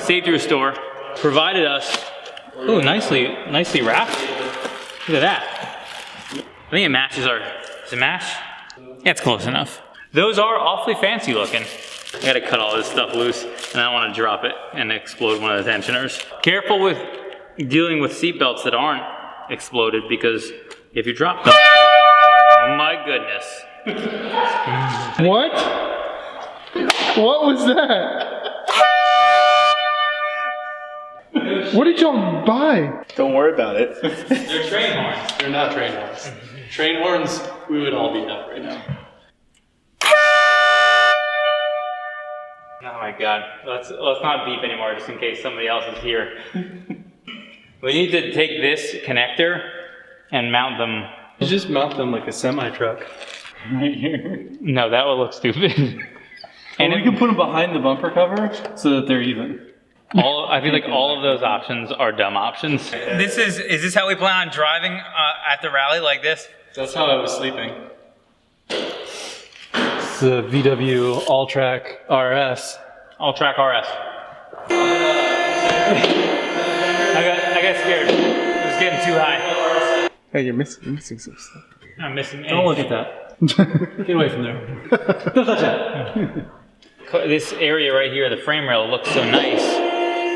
Safety Restore provided us, ooh, nicely wrapped. Look at that. I think it matches our, does it match? Yeah, it's close enough. Those are awfully fancy looking. I gotta cut all this stuff loose and I don't wanna drop it and explode one of the tensioners. Careful with dealing with seat belts that aren't exploded, because if you drop them, oh my goodness. What? What was that? What did y'all buy? Don't worry about it. They're train horns. They're not train horns. Train horns, we would all be deaf right now. Oh my god, let's not beep anymore just in case somebody else is here. We need to take this connector and mount them. You just mount them like a semi-truck. Right here. No, that would look stupid. And we can put them behind the bumper cover so that they're even. I feel like all of those options are dumb options. Is this how we plan on driving at the rally, like this? That's how I was sleeping. It's the VW Alltrack RS. Alltrack RS. I got scared. It was getting too high. Hey, you're missing some stuff. I'm missing. Don't look at that. Get away from there. Don't touch that. This area right here, the frame rail, looks so nice.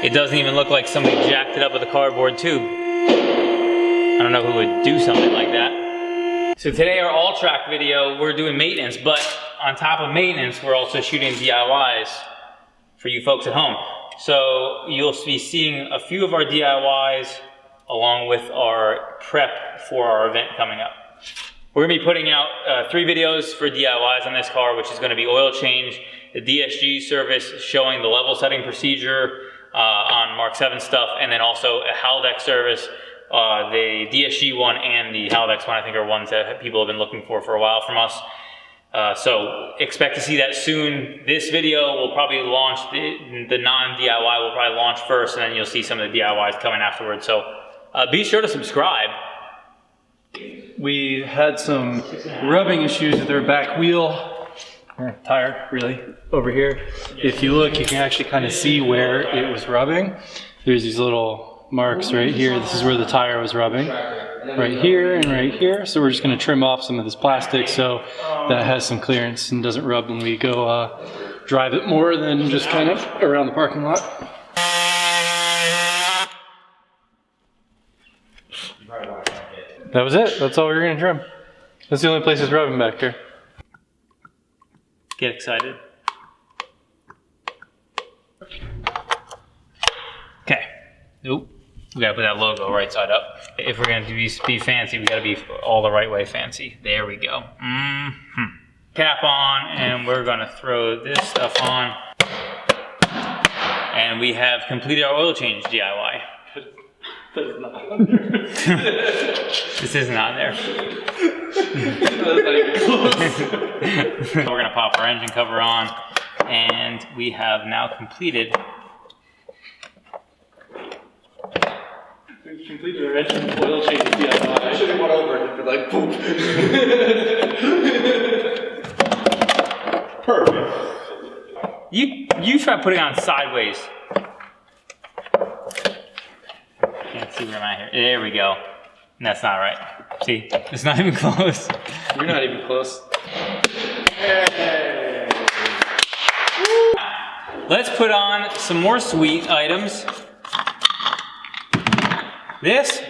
It doesn't even look like somebody jacked it up with a cardboard tube. I don't know who would do something like that. So today our Alltrack video, we're doing maintenance, but on top of maintenance, we're also shooting DIYs for you folks at home. So you'll be seeing a few of our DIYs along with our prep for our event coming up. We're gonna be putting out 3 videos for DIYs on this car, which is gonna be oil change, the DSG service showing the level setting procedure on Mark 7 stuff, and then also a Haldex service. The DSG one and the Haldex one I think are ones that people have been looking for a while from us. So expect to see that soon. This video will probably launch, the non-DIY will probably launch first, and then you'll see some of the DIYs coming afterwards. So be sure to subscribe. We had some rubbing issues with our back wheel, or tire, really, over here. If you look, you can actually kind of see where it was rubbing. There's these little marks right here. This is where the tire was rubbing. Right here and right here. So we're just going to trim off some of this plastic so that has some clearance and doesn't rub when we go drive it more than just kind of around the parking lot. That was it. That's all we were going to trim. That's the only place it's rubbing back here. Get excited. Okay. Oop. We gotta put that logo right side up. If we're gonna be fancy, we gotta be all the right way fancy. There we go. Cap on, and we're gonna throw this stuff on. And we have completed our oil change DIY. That is not on there. This isn't on there. That's not even close. We're gonna pop our engine cover on, and we have now completed. We've completed our engine oil change DIY. I should have went over it and been like, boom. Perfect. You try putting it on sideways. Can't see where I'm at here. There we go. And that's not right. See, it's not even close. You're not even close. Hey. Let's put on some more sweet items. This.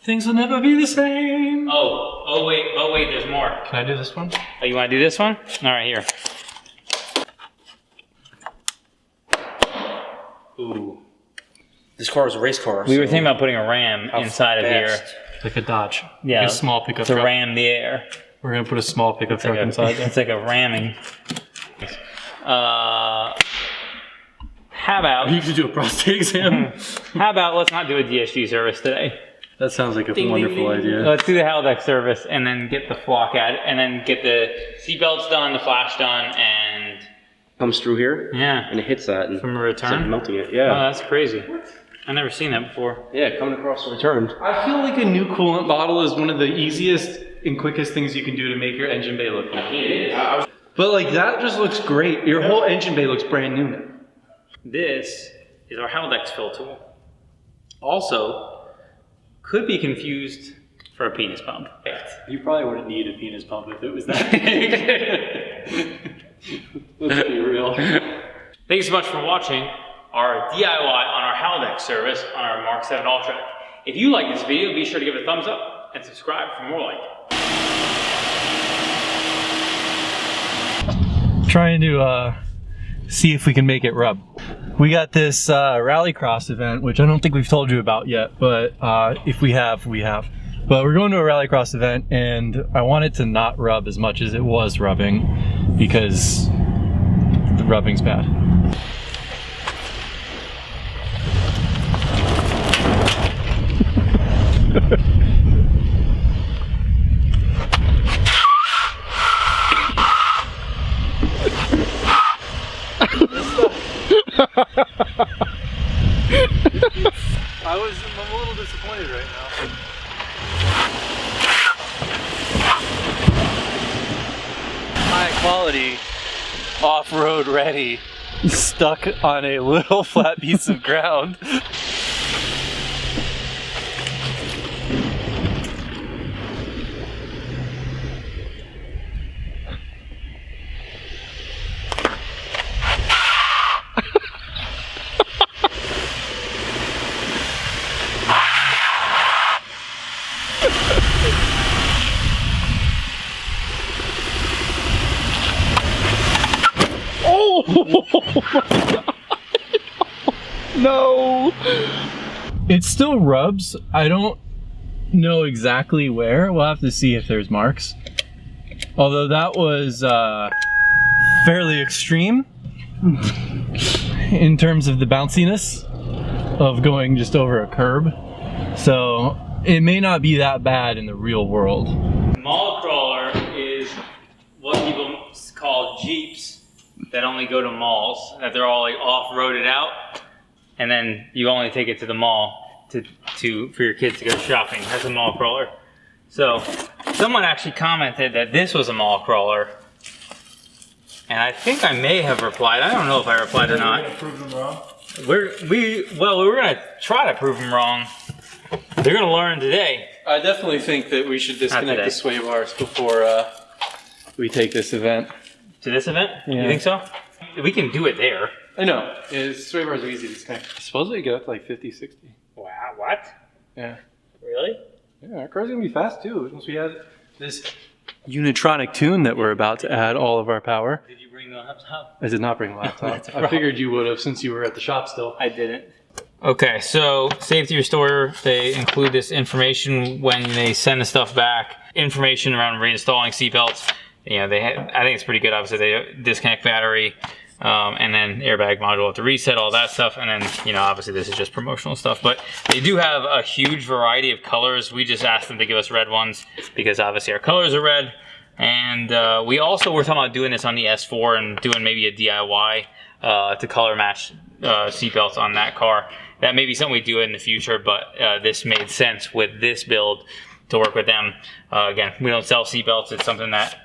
Things will never be the same. Oh wait, there's more. Can I do this one? Oh, you want to do this one? All right, here. Ooh. This car is a race car. We were thinking about putting a Ram inside of here. Like a Dodge. Yeah, Like a small pickup to truck. ram the air. We're gonna put a small pickup truck inside there. It's like a ramming. How about? You should do a prostate exam. How about let's not do a DSG service today? That sounds like a wonderful idea. Let's do the Haldex service and then get the flock at it, and then get the seatbelts done, the flash done, and Comes through here. yeah, And it hits that. And from a it's like return. melting it. Oh, Yeah. that's crazy. I've never seen that before. Yeah, coming across the return. I feel like a new coolant bottle is one of the easiest and quickest things you can do to make your engine bay look good. It is. But like that just looks great. Your whole engine bay looks brand new now. This is our Haldex fill tool. Also, could be confused for a penis pump. You probably wouldn't need a penis pump if it was that big. Let's be real. Thank you so much for watching our DIY on our Haldex service on our Mark 7 Alltrack. If you like this video, be sure to give it a thumbs up and subscribe for more like it. Trying to see if we can make it rub. We got this rallycross event, which I don't think we've told you about yet, but if we have, we have. But we're going to a rallycross event, and I want it to not rub as much as it was rubbing, because the rubbing's bad. I'm a little disappointed right now. High quality, off-road ready, stuck on a little flat piece of ground. No! It still rubs. I don't know exactly where. We'll have to see if there's marks. Although that was fairly extreme in terms of the bounciness of going just over a curb. So it may not be that bad in the real world. Mall crawler is what people call Jeeps that only go to malls, that they're all like off-roaded out, and then you only take it to the mall for your kids to go shopping. That's a mall crawler. So someone actually commented that this was a mall crawler, and I think I may have replied. I don't know if I replied or not. Prove them wrong. We're gonna try to prove them wrong. They're gonna learn today. I definitely think that we should disconnect the sway bars before we take this event. To this event? Yeah. You think so? We can do it there. I know. Sway bars are easy to disconnect. Supposedly you get up to like 50, 60. Wow, what? Yeah. Really? Yeah, our car's gonna be fast too. Once we add this Unitronic tune that we're about to add all of our power. Did you bring the laptop? I did not bring a laptop. I figured you would have since you were at the shop still. I didn't. Okay, so Safety Restore, they include this information when they send the stuff back. Information around reinstalling seatbelts. You know, I think it's pretty good. Obviously, they disconnect battery, and then airbag module have to reset, all that stuff. And then, you know, obviously this is just promotional stuff. But they do have a huge variety of colors. We just asked them to give us red ones because obviously our colors are red. And we also were talking about doing this on the S4 and doing maybe a DIY to color match seatbelts on that car. That may be something we do in the future, but this made sense with this build to work with them. Again, we don't sell seatbelts. It's something that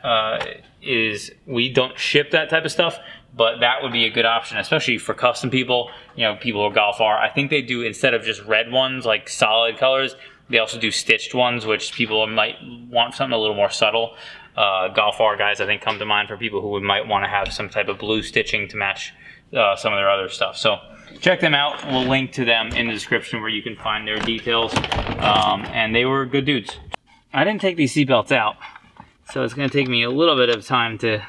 we don't ship that type of stuff, but that would be a good option, especially for custom people, you know, people who are Golf R. I think they do, instead of just red ones, like solid colors, they also do stitched ones, which people might want something a little more subtle. Golf R guys, I think, come to mind for people who might want to have some type of blue stitching to match some of their other stuff. So check them out. We'll link to them in the description where you can find their details. And they were good dudes. I didn't take these seatbelts out, so it's going to take me a little bit of time to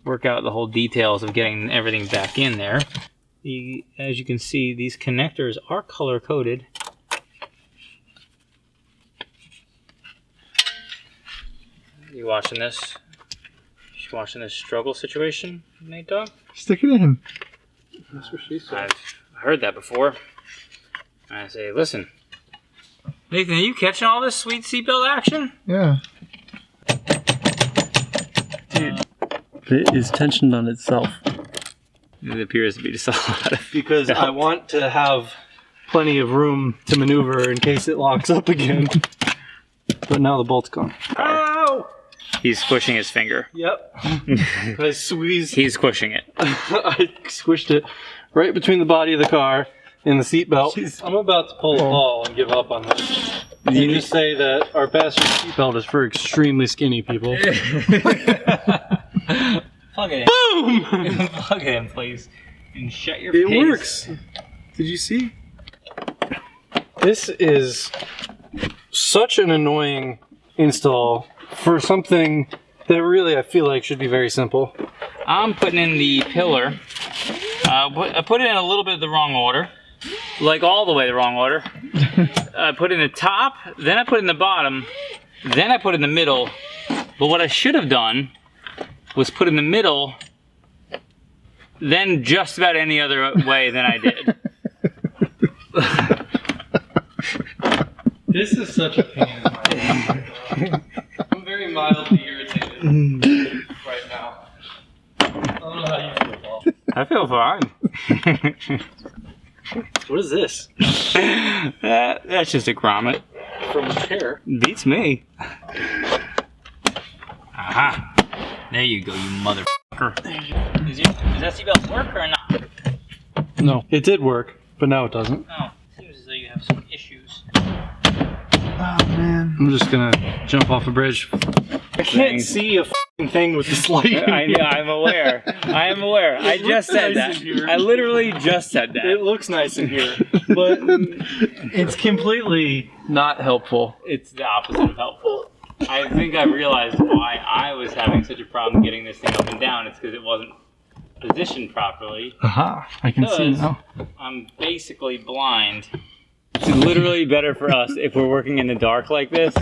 work out the whole details of getting everything back in there. As you can see, these connectors are color coded. You watching this? You watching this struggle situation, Nate Dogg? Stick it in. That's what she said. I've heard that before. I say, listen, Nathan, are you catching all this sweet seatbelt action? Yeah. Dude, it is tensioned on itself. It appears to be just a lot of... Because I want to have plenty of room to maneuver in case it locks up again. But now the bolt's gone. Ow! He's squishing his finger. Yep. I squeezed. He's squishing it. I squished it right between the body of the car and the seat belt. I'm about to pull a ball and give up on this. You just say that our passenger seat belt is for extremely skinny people. Plug it in. Boom! Plug it in, please. And shut your It face. works. Did you see? This is such an annoying install for something that really I feel like should be very simple. I'm putting in the pillar. I put it in a little bit of the wrong order. Like all the way the wrong order. I put in the top, then I put in the bottom, then I put in the middle. But what I should have done was put in the middle, then just about any other way than I did. This is such a pain in my ass. I'm very mildly irritated right now. I don't know how you feel, Paul. I feel fine. What is this? That's just a grommet. From Repair. Beats me. Aha. There you go, you motherfucker. Does that seatbelt work or not? No, it did work, but now it doesn't. Oh, seems as though you have some issues. Oh man. I'm just gonna jump off a bridge. I can't see a f***ing thing with this light. I know, I'm aware. I am aware. I just said nice that. in here. I literally just said that. It looks nice in here, but it's completely not helpful. It's the opposite of helpful. I think I realized why I was having such a problem getting this thing up and down. It's because it wasn't positioned properly. Aha, I can see Because now. I'm basically blind. It's literally better for us if we're working in the dark like this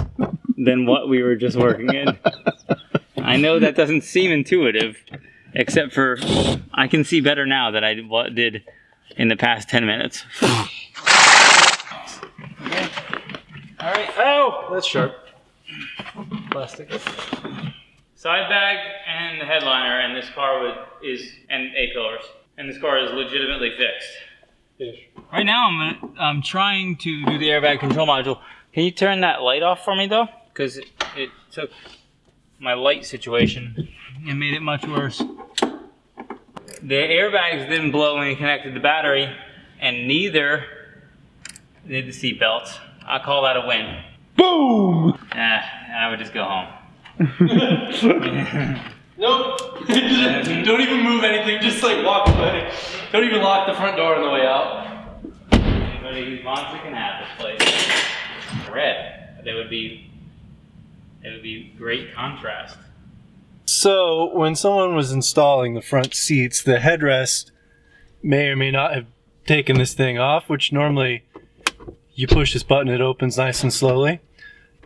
than what we were just working in. I know that doesn't seem intuitive, except for I can see better now than I did in the past 10 minutes. Okay. All right. Oh, that's sharp. Plastic. Side bag and the headliner, and this car and A-pillars, and this car is legitimately fixed. Right now, I'm trying to do the airbag control module. Can you turn that light off for me, though? Because it took my light situation and made it much worse. The airbags didn't blow when you connected the battery, and neither did the seat belts. I call that a win. Boom! I would just go home. Nope. Don't even move anything. Just like walk away. Don't even lock the front door on the way out. Anybody who wants it can have this place. Red. They would be great contrast. So, when someone was installing the front seats, the headrest may or may not have taken this thing off, which normally you push this button, it opens nice and slowly.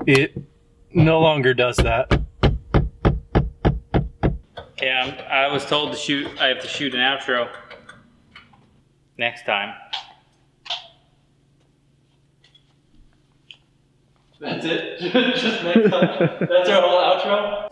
It no longer does that. Yeah, I was told to shoot. I have to shoot an outro next time. That's it? Just next time. That's our whole outro?